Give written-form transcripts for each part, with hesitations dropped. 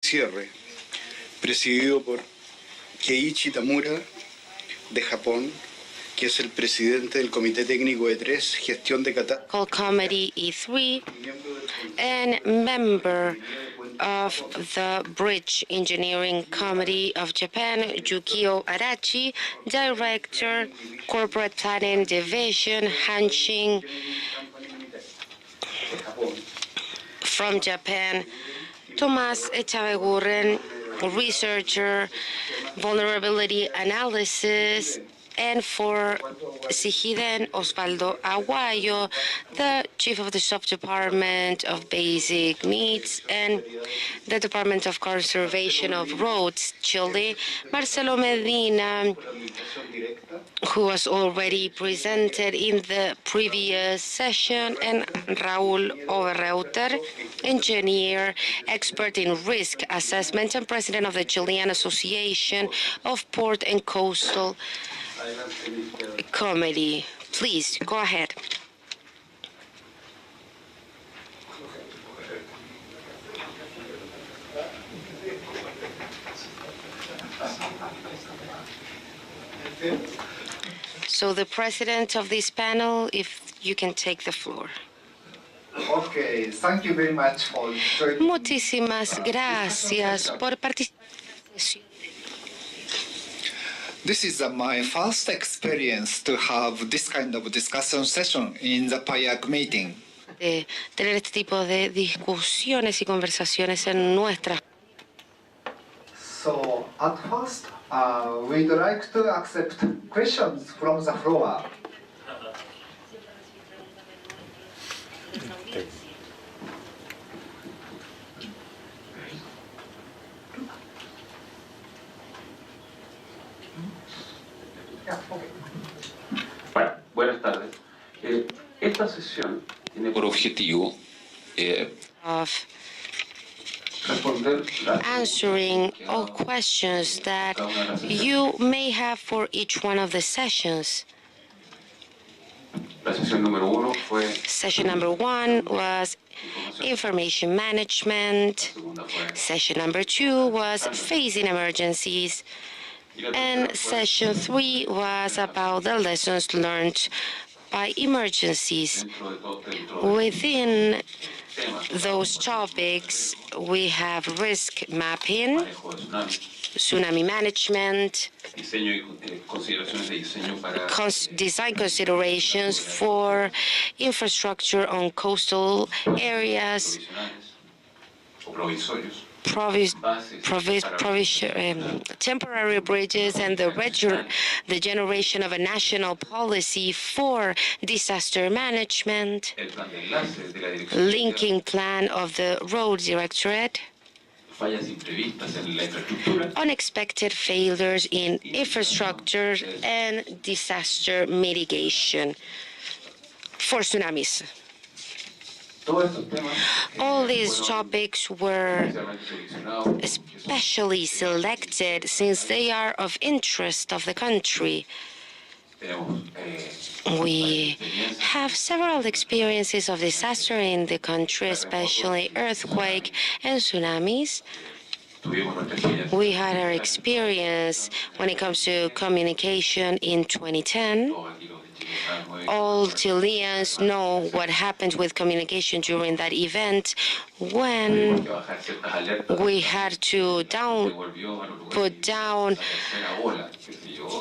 Cierre, presidido por Keiichi Tamura, de Japón, que es el presidente del Comité Técnico E3, Gestión de Catástrofe. Committee E3 and member of the Bridge Engineering Committee of Japan, Yukio Arachi, Director, Corporate Planning Division, Hanshin from Japan, Tomás Echaveguren, researcher, vulnerability analysis, and for Sihiden Osvaldo Aguayo, the Chief of the Sub-Department of Basic Needs and the Department of Conservation of Roads, Chile, Marcelo Medina, who was already presented in the previous session, and Raúl Overreuter, engineer, expert in risk assessment, and president of the Chilean Association of Port and Coastal Committee. Please, go ahead. So the president of this panel, if you can take the floor. Okay, thank you very much for joining. Muchísimas gracias por participar. This is my first experience to have this kind of discussion session in the PIAC meeting. De tener este tipo de discusiones y conversaciones en nuestra. So at first, we'd like to accept questions from the floor. Bueno, buenas tardes. Esta sesión tiene por objetivo responder answering all questions that you may have for each one of the sessions. la sesión número 1 fue Session number 1 was information management. Session number 2 was facing emergencies. And session 3 was about the lessons learned by emergencies. Within those topics, we have risk mapping, tsunami management, design considerations for infrastructure on coastal areas, temporary bridges, and the generation of a national policy for disaster management, linking plan of the Road Directorate, unexpected failures in infrastructure, and disaster mitigation for tsunamis. All these topics were especially selected since they are of interest of the country. We have several experiences of disaster in the country, especially earthquake and tsunamis. We had our experience when it comes to communication in 2010. All Chileans know what happened with communication during that event when we had to put down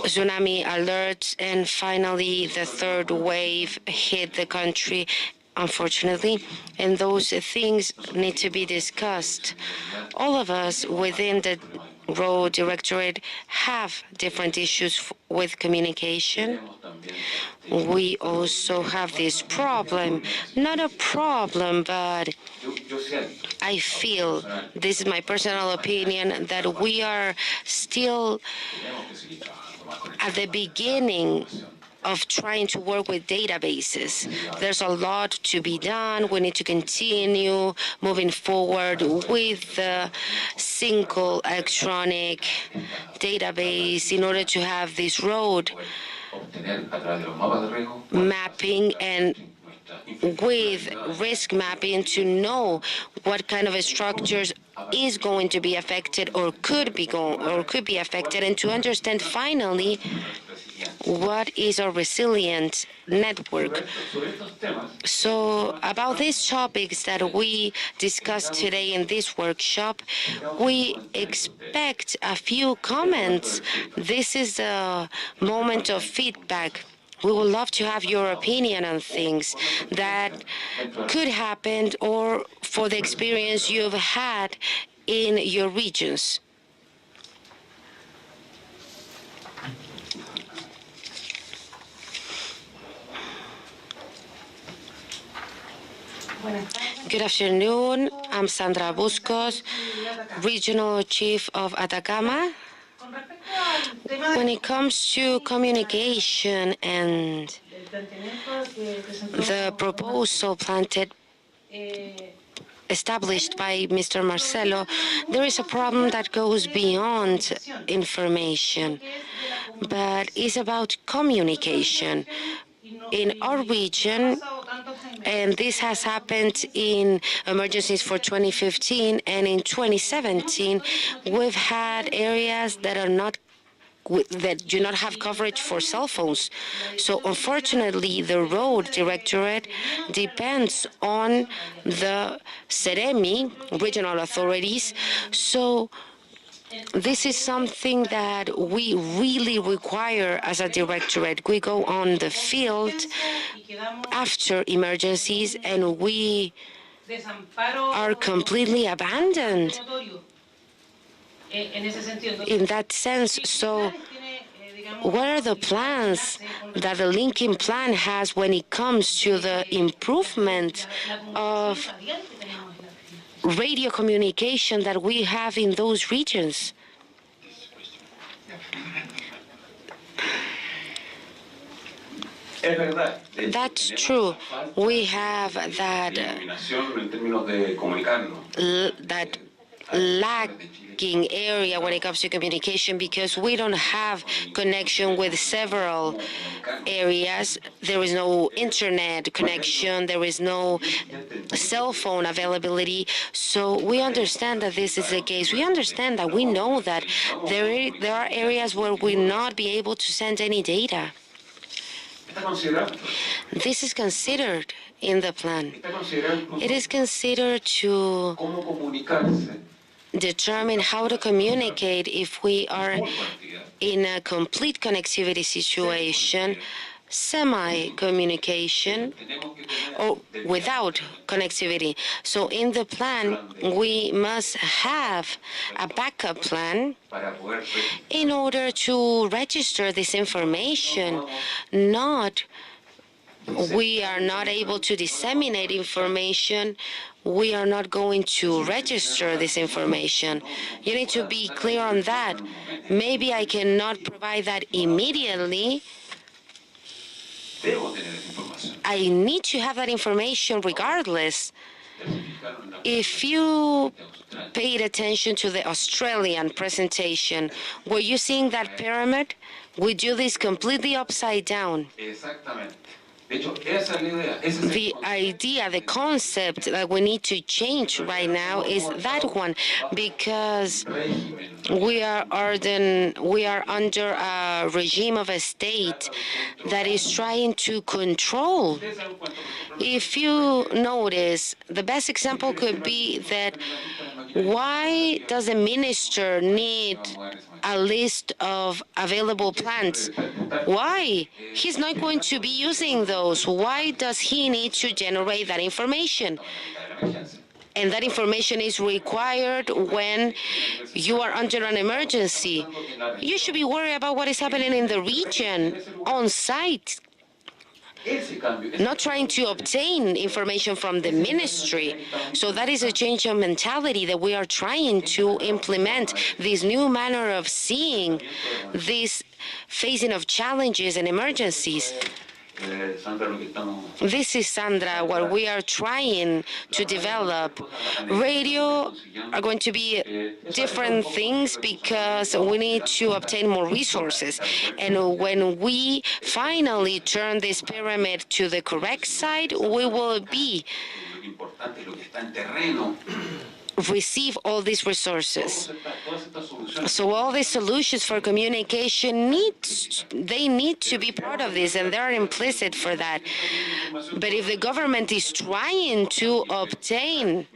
tsunami alerts, and finally the third wave hit the country, unfortunately, and those things need to be discussed. All of us within the Road Directorate have different issues with communication. We also have this problem, not a problem, but I feel, this is my personal opinion, that we are still at the beginning of trying to work with databases. There's a lot to be done. We need to continue moving forward with the single electronic database in order to have this road mapping and with risk mapping to know what kind of structures is going to be affected or could be affected, and to understand finally what is our resilient network. So about these topics that we discussed today in this workshop, we expect a few comments. This is a moment of feedback. We would love to have your opinion on things that could happen or for the experience you've had in your regions. Good afternoon. I'm Sandra Buscos, Regional Chief of Atacama. When it comes to communication and the proposal established by Mr. Marcelo, there is a problem that goes beyond information, but it's about communication. In our region, and this has happened in emergencies for 2015 and in 2017, we've had areas that do not have coverage for cell phones. So unfortunately, the road directorate depends on the Seremi regional authorities. So this is something that we really require as a directorate. We go on the field after emergencies and we are completely abandoned in that sense. So what are the plans that the linking plan has when it comes to the improvement of radio communication that we have in those regions? That's true. We have that lacking area when it comes to communication because we don't have connection with several areas. There is no internet connection. There is no cell phone availability. So we understand that this is the case. We understand that we know that there are areas where we will not be able to send any data. This is considered in the plan. It is considered to determine how to communicate if we are in a complete connectivity situation, semi-communication, or without connectivity. So in the plan, we must have a backup plan in order to register this information. We are not able to disseminate information. We are not going to register this information. You need to be clear on that. Maybe I cannot provide that immediately. I need to have that information regardless. If you paid attention to the Australian presentation, were you seeing that pyramid? We do this completely upside down. The idea, the concept that we need to change right now is that one, because we are under a regime of a state that is trying to control. If you notice, the best example could be that why does a minister need a list of available plants? Why? He's not going to be using those. Why does he need to generate that information? And that information is required when you are under an emergency. You should be worried about what is happening in the region, on site, not trying to obtain information from the ministry. So that is a change of mentality that we are trying to implement, this new manner of seeing this facing of challenges and emergencies. This is, Sandra, what we are trying to develop. Radio are going to be different things because we need to obtain more resources. And when we finally turn this pyramid to the correct side, we will be receive all these resources. So all these solutions for communication need to be part of this, and they're implicit for that. But if the government is trying to obtain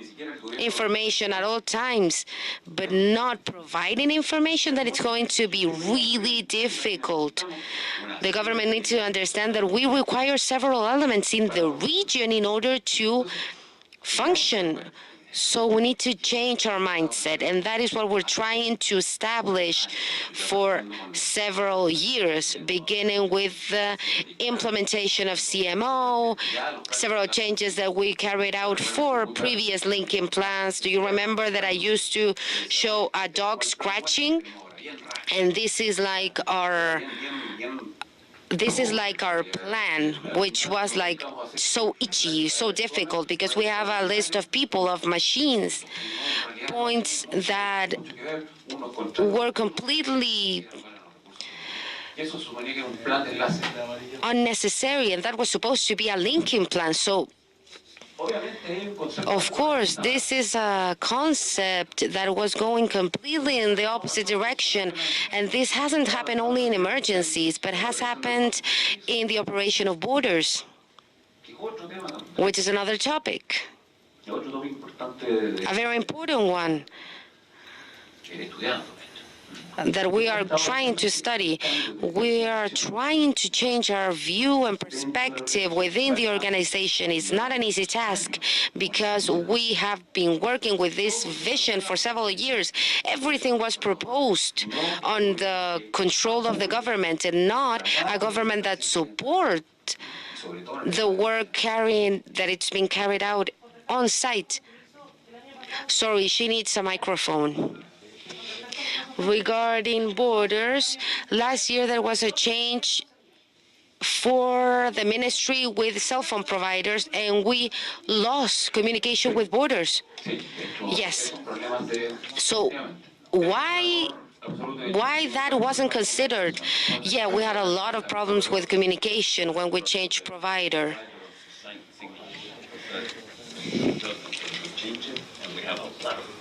information at all times, but not providing information, then it's going to be really difficult. The government needs to understand that we require several elements in the region in order to function. So we need to change our mindset, and that is what we're trying to establish for several years, beginning with the implementation of CMO, several changes that we carried out for previous linking plans. Do you remember that I used to show a dog scratching? And this is like our plan, which was like so itchy, so difficult, because we have a list of people, of machines, points that were completely unnecessary, and that was supposed to be a linking plan. So of course, this is a concept that was going completely in the opposite direction, and this hasn't happened only in emergencies, but has happened in the operation of borders, which is another topic, a very important one that we are trying to study. We are trying to change our view and perspective within the organization. It's not an easy task because we have been working with this vision for several years. Everything was proposed on the control of the government, and not a government that supports the work that it's been carried out on site. Sorry, she needs a microphone. Regarding borders, last year there was a change for the ministry with cell phone providers, and we lost communication with borders. Yes. So why that wasn't considered? Yeah, we had a lot of problems with communication when we changed provider. Change it, and we have a lot of